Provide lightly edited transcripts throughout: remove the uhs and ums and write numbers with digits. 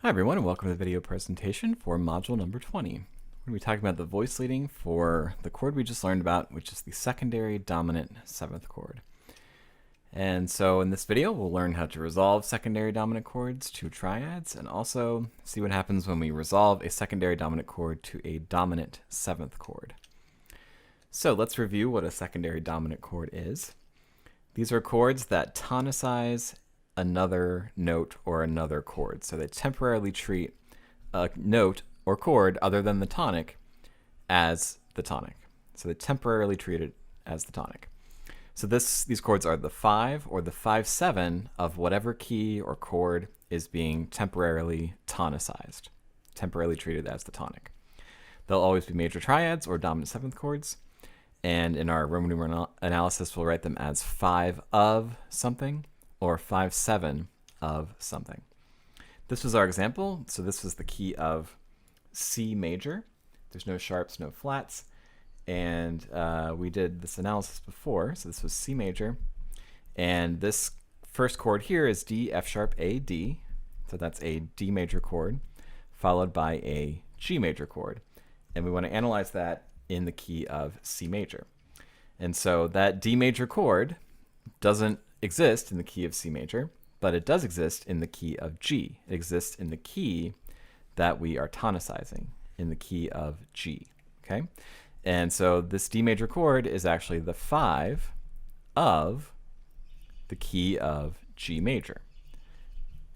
Hi everyone, and welcome to the video presentation for module number 20. We're going to be talking about the voice leading for the chord we just learned about, which is the secondary dominant seventh chord. And so in this video, we'll learn how to resolve secondary dominant chords to triads, and also see what happens when we resolve a secondary dominant chord to a dominant seventh chord. So let's review what a secondary dominant chord is. These are chords that tonicize another note or another chord. So they temporarily treat a note or chord other than the tonic as the tonic. So they temporarily treat it as the tonic. So these chords are the 5 or the 5/7 of whatever key or chord is being temporarily tonicized, temporarily treated as the tonic. They'll always be major triads or dominant seventh chords. And in our Roman numeral analysis, we'll write them as 5 of something or 5/7 of something. This was our example. So this was the key of C major. There's no sharps, no flats. And we did this analysis before. So this was C major. And this first chord here is D, F sharp, A, D. So that's a D major chord, followed by a G major chord. And we want to analyze that in the key of C major. And so that D major chord doesn't exist in the key of C major, but it does exist in the key of G. It exists in the key that we are tonicizing, in the key of G, okay? And so this D major chord is actually the 5 of the key of G major.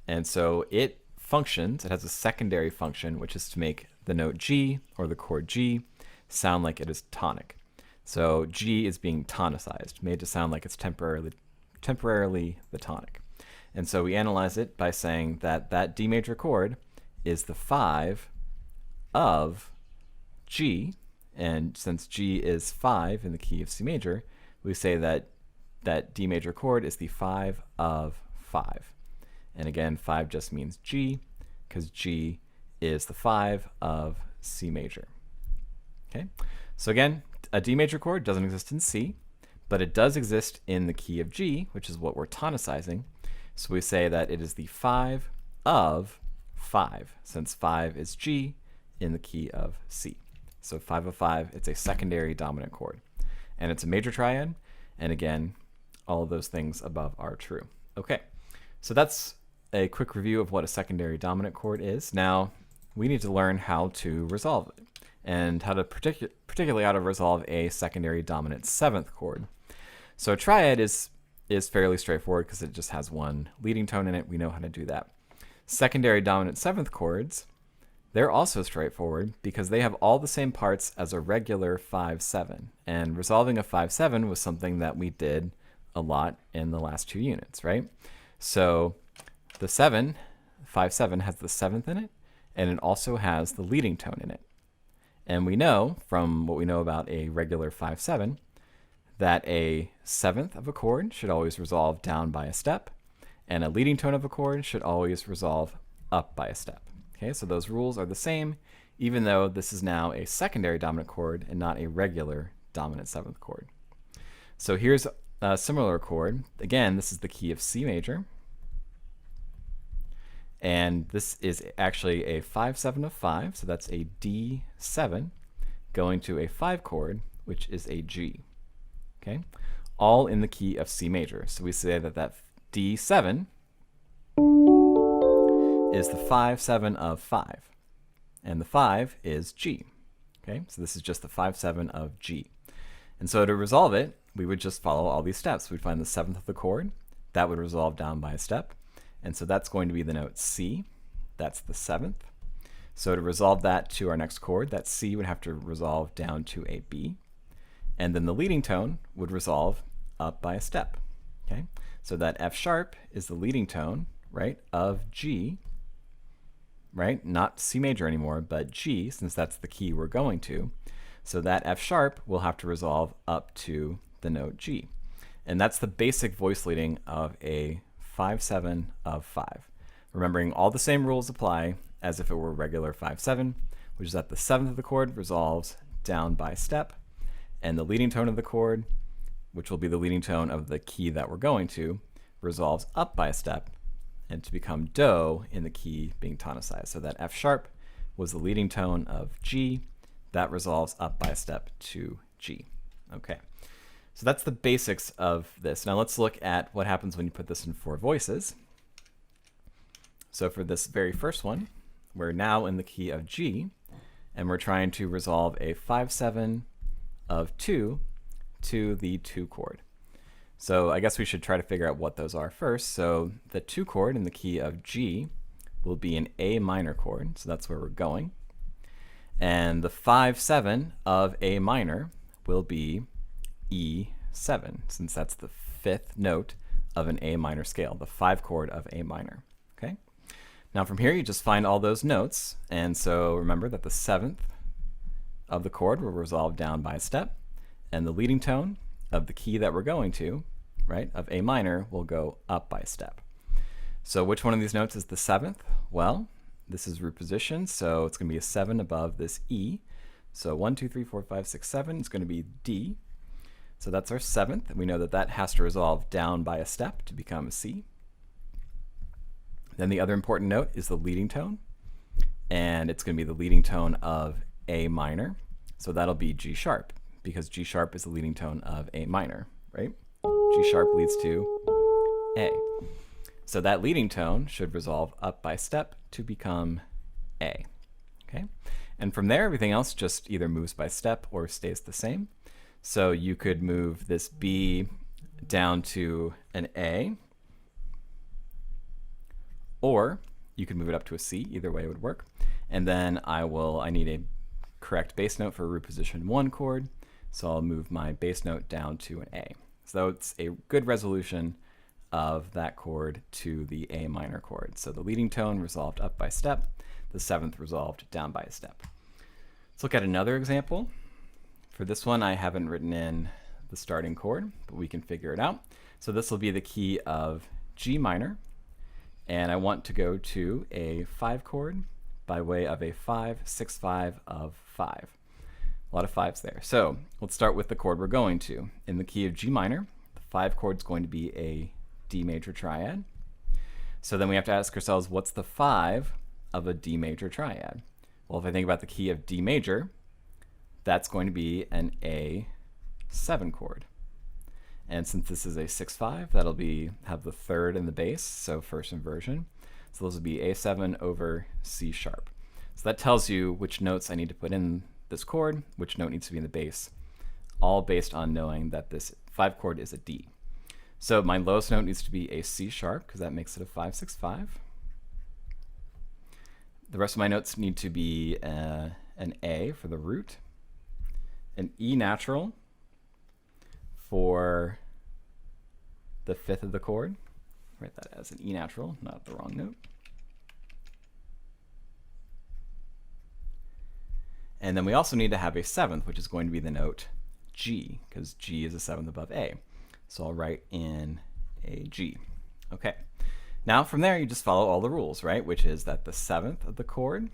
And so it functions, it has a secondary function, which is to make the note G, or the chord G, sound like it is tonic. So G is being tonicized, made to sound like it's temporarily the tonic. And so we analyze it by saying that that D major chord is the 5 of G, and since G is 5 in the key of C major, we say that that D major chord is the 5 of 5. And again, 5 just means G, because G is the 5 of C major. Okay, so again, a D major chord doesn't exist in C, but it does exist in the key of G, which is what we're tonicizing. So we say that it is the 5 of 5, since 5 is G in the key of C. So 5 of 5, it's a secondary dominant chord. And it's a major triad, and again, all of those things above are true. Okay, so that's a quick review of what a secondary dominant chord is. Now, we need to learn how to resolve it, and how to particularly how to resolve a secondary dominant seventh chord. So a triad is fairly straightforward because it just has one leading tone in it. We know how to do that. Secondary dominant seventh chords, they're also straightforward because they have all the same parts as a regular 5/7. And resolving a 5/7 was something that we did a lot in the last 2 units, right? So the 5/7 has the 7th in it, and it also has the leading tone in it. And we know from what we know about a regular 5/7 that a 7th of a chord should always resolve down by a step, and a leading tone of a chord should always resolve up by a step. Okay, so those rules are the same, even though this is now a secondary dominant chord and not a regular dominant seventh chord. So here's a similar chord. Again, this is the key of C major. And this is actually a 5/7 of 5, so that's a D7 going to a 5 chord, which is a G. Okay, all in the key of C major. So we say that that D7 is the 5/7 of 5, and the 5 is G. Okay, so this is just the 5/7 of G. And so to resolve it, we would just follow all these steps. We'd find the 7th of the chord, that would resolve down by a step. And so that's going to be the note C. That's the 7th. So to resolve that to our next chord, that C would have to resolve down to a B. And then the leading tone would resolve up by a step. Okay? So that F sharp is the leading tone, right, of G, right? Not C major anymore, but G, since that's the key we're going to. So that F sharp will have to resolve up to the note G. And that's the basic voice leading of a 5/7 of 5. Remembering all the same rules apply as if it were regular 5/7, which is that the 7th of the chord resolves down by step, and the leading tone of the chord, which will be the leading tone of the key that we're going to, resolves up by a step, and to become do in the key being tonicized. So that F sharp was the leading tone of G. That resolves up by a step to G. Okay, so that's the basics of this. Now let's look at what happens when you put this in four voices. So for this very first one, we're now in the key of G, and we're trying to resolve a 5/7 of 2 to the 2 chord. So I guess we should try to figure out what those are first. So the 2 chord in the key of G will be an A minor chord, so that's where we're going. And the 5/7 of A minor will be E7, since that's the 5th note of an A minor scale, the 5 chord of A minor. Okay. Now from here you just find all those notes, and so remember that the 7th of the chord will resolve down by a step, and the leading tone of the key that we're going to, right, of A minor, will go up by a step. So which one of these notes is the 7th? Well, this is root position, so it's going to be a 7 above this E. So 1, 2, 3, 4, 5, 6, 7 is going to be D. So that's our 7th, and we know that that has to resolve down by a step to become a C. Then the other important note is the leading tone, and it's going to be the leading tone of A minor. So that'll be G sharp, because G sharp is the leading tone of A minor, right? G sharp leads to A. So that leading tone should resolve up by step to become A. Okay? And from there, everything else just either moves by step or stays the same. So you could move this B down to an A, or you could move it up to a C. Either way would work. And then I need a correct bass note for a root position 1 chord. So I'll move my bass note down to an A. So it's a good resolution of that chord to the A minor chord. So the leading tone resolved up by step, the 7th resolved down by a step. Let's look at another example. For this one, I haven't written in the starting chord, but we can figure it out. So this will be the key of G minor, and I want to go to a 5 chord by way of a 5/6/5 of 5. A lot of 5s there. So let's start with the chord we're going to. In the key of G minor, the 5 chord is going to be a D major triad. So then we have to ask ourselves, what's the 5 of a D major triad? Well, if I think about the key of D major, that's going to be an A7 chord. And since this is a 6/5, that'll have the 3rd in the bass, so first inversion. So those will be A7 over C sharp. So that tells you which notes I need to put in this chord, which note needs to be in the bass, all based on knowing that this 5 chord is a D. So my lowest note needs to be a C sharp, because that makes it a 5/6/5. The rest of my notes need to be an A for the root, an E natural for the 5th of the chord. Write that as an E natural, not the wrong note. And then we also need to have a 7th, which is going to be the note G, because G is a 7th above A. So I'll write in a G. Okay. Now from there, you just follow all the rules, right? Which is that the 7th of the chord,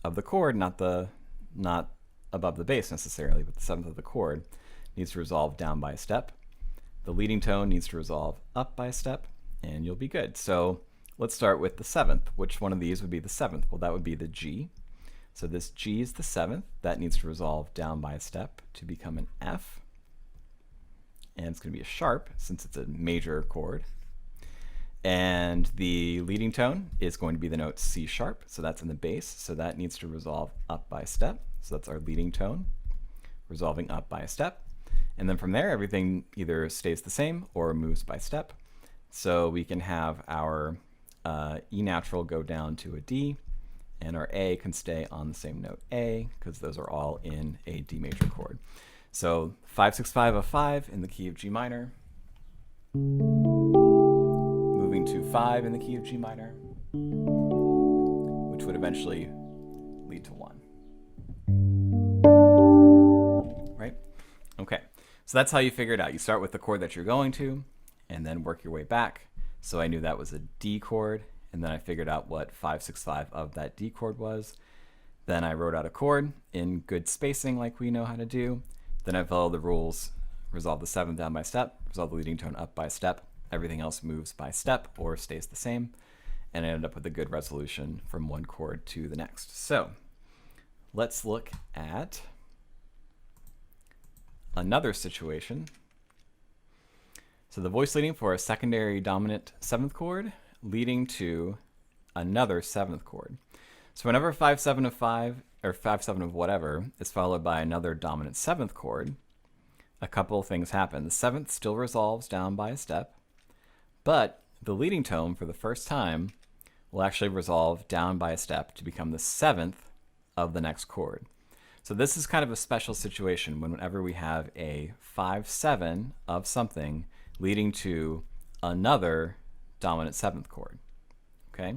not above the bass necessarily, but the 7th of the chord needs to resolve down by a step. The leading tone needs to resolve up by a step, and you'll be good. So let's start with the 7th. Which one of these would be the 7th? Well, that would be the G. So this G is the 7th. That needs to resolve down by a step to become an F. And it's going to be a sharp since it's a major chord. And the leading tone is going to be the note C sharp. So that's in the bass. So that needs to resolve up by a step. So that's our leading tone, resolving up by a step. And then from there, everything either stays the same or moves by step. So we can have our E natural go down to a D, and our A can stay on the same note A, because those are all in a D major chord. So 5/6/5 of 5 in the key of G minor, moving to 5 in the key of G minor, which would eventually lead to 1. Right? Okay. So that's how you figure it out. You start with the chord that you're going to, and then work your way back. So I knew that was a D chord, and then I figured out what 5/6/5 of that D chord was. Then I wrote out a chord in good spacing like we know how to do. Then I followed the rules, resolve the 7th down by step, resolve the leading tone up by step. Everything else moves by step or stays the same. and I ended up with a good resolution from one chord to the next. So let's look at another situation. So the voice leading for a secondary dominant 7th chord leading to another 7th chord. So whenever 5-7 of 5 or 5-7 of whatever is followed by another dominant 7th chord, a couple of things happen. The 7th still resolves down by a step, but the leading tone for the first time will actually resolve down by a step to become the 7th of the next chord. So this is kind of a special situation whenever we have a 5-7 of something leading to another dominant 7th chord. Okay?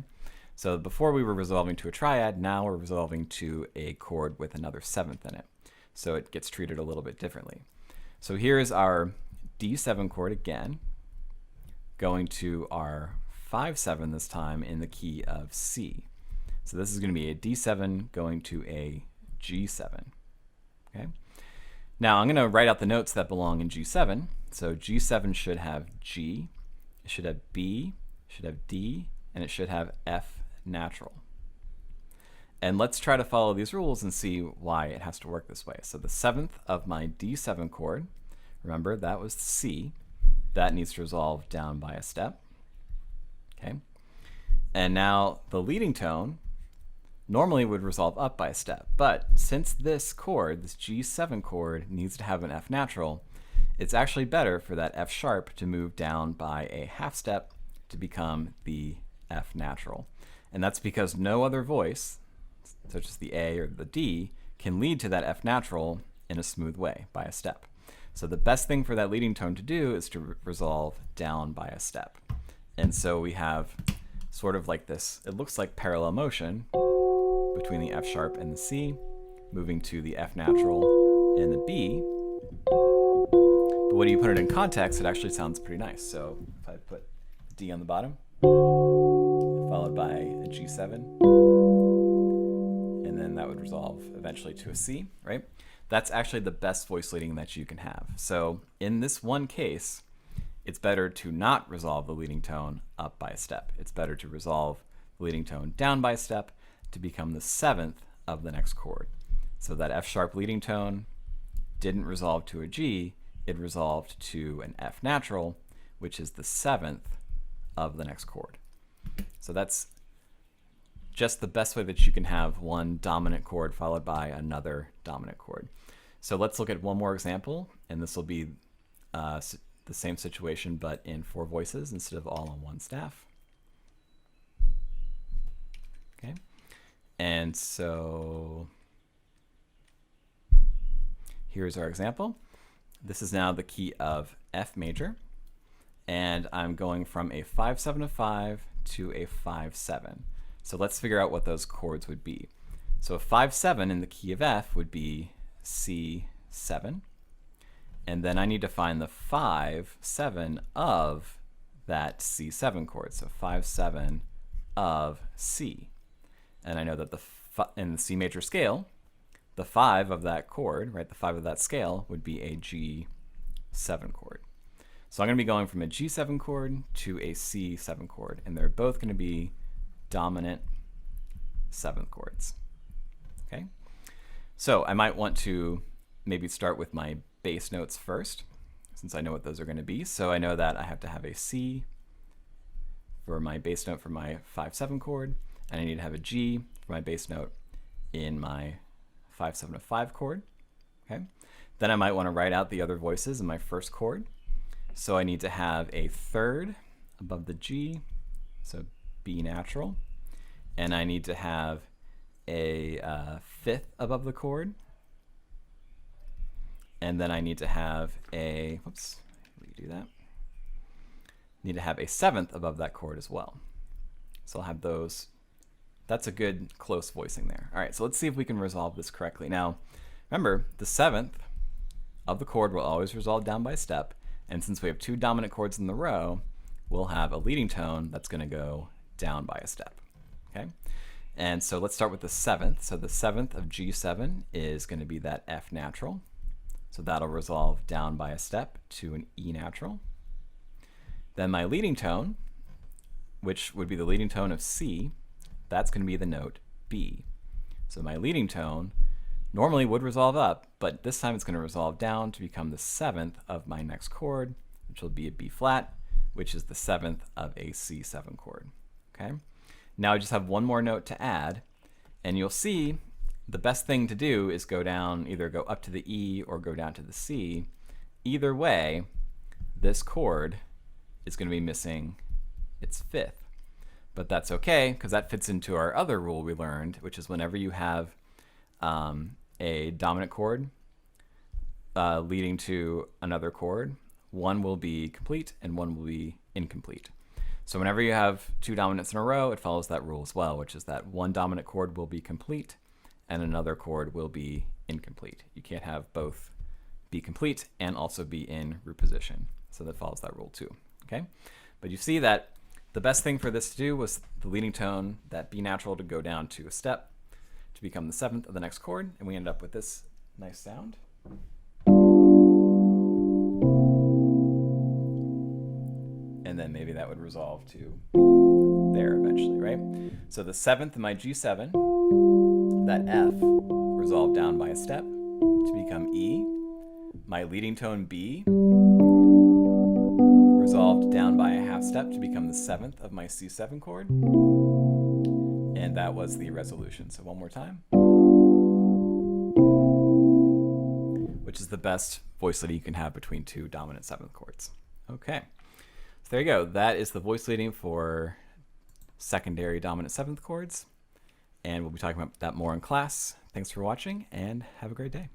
So before we were resolving to a triad, now we're resolving to a chord with another 7th in it. So it gets treated a little bit differently. So here is our D7 chord again, going to our 5-7 this time in the key of C. So this is going to be a D7 going to a G7. Okay. Now I'm going to write out the notes that belong in G7. So G7 should have G, it should have B, it should have D, and it should have F natural. And let's try to follow these rules and see why it has to work this way. So the 7th of my D7 chord, remember that was C, that needs to resolve down by a step. Okay. And now the leading tone normally would resolve up by a step, but since this chord, this G7 chord, needs to have an F natural, it's actually better for that F sharp to move down by a half step to become the F natural. And that's because no other voice, such as the A or the D, can lead to that F natural in a smooth way by a step. So the best thing for that leading tone to do is to resolve down by a step. And so we have sort of like this, it looks like parallel motion between the F sharp and the C, moving to the F natural and the B. But when you put it in context, it actually sounds pretty nice. So if I put D on the bottom, followed by a G7, and then that would resolve eventually to a C, right? That's actually the best voice leading that you can have. So in this one case, it's better to not resolve the leading tone up by a step. It's better to resolve the leading tone down by a step to become the 7th of the next chord. So that F sharp leading tone didn't resolve to a G, it resolved to an F natural, which is the 7th of the next chord. So that's just the best way that you can have one dominant chord followed by another dominant chord. So let's look at one more example, and this will be the same situation but in 4 voices instead of all on one staff. Okay, and so here's our example. This is now the key of F major, and I'm going from a 5-7 of 5 to a 5-7. So let's figure out what those chords would be. So a 5-7 in the key of F would be C7, and then I need to find the 5-7 of that C7 chord. So 5-7 of C, and I know that in the C major scale, the 5 of that chord, right, the 5 of that scale would be a G7 chord. So I'm going to be going from a G7 chord to a C7 chord, and they're both going to be dominant 7th chords. Okay, so I might want to maybe start with my bass notes first, since I know what those are going to be. So I know that I have to have a C for my bass note for my 5-7 chord, and I need to have a G for my bass note in my 5-7 of 5 chord. Okay, then I might want to write out the other voices in my first chord. So I need to have a 3rd above the G, so B natural, and I need to have a 5th above the chord, and then I need to have a, whoops, redo that, need to have a 7th above that chord as well. So I'll have those. That's a good close voicing there. All right, so let's see if we can resolve this correctly. Now, remember, the 7th of the chord will always resolve down by a step, and since we have 2 dominant chords in the row, we'll have a leading tone that's going to go down by a step. Okay, and so let's start with the 7th. So the 7th of G7 is going to be that F natural. So that'll resolve down by a step to an E natural. Then my leading tone which would be the leading tone of C, that's going to be the note B. So my leading tone normally would resolve up, but this time it's going to resolve down to become the 7th of my next chord, which will be a B flat, which is the 7th of a C7 chord. Okay. Now I just have one more note to add, and you'll see the best thing to do is go down, either go up to the E or go down to the C. Either way, this chord is going to be missing its 5th. But that's okay, because that fits into our other rule we learned, which is whenever you have a dominant chord leading to another chord, one will be complete and one will be incomplete. So whenever you have two dominants in a row, it follows that rule as well, which is that one dominant chord will be complete and another chord will be incomplete. You can't have both be complete and also be in root position. So that follows that rule too. Okay, but you see that the best thing for this to do was the leading tone, that B natural, to go down to a step to become the 7th of the next chord, and we end up with this nice sound. And then maybe that would resolve to there eventually, right? So the 7th of my G7, that F resolved down by a step to become E. My leading tone B resolved down by a half step to become the 7th of my C7 chord. And that was the resolution. So one more time. Which is the best voice leading you can have between two dominant 7th chords. Okay. So there you go. That is the voice leading for secondary dominant 7th chords. And we'll be talking about that more in class. Thanks for watching and have a great day.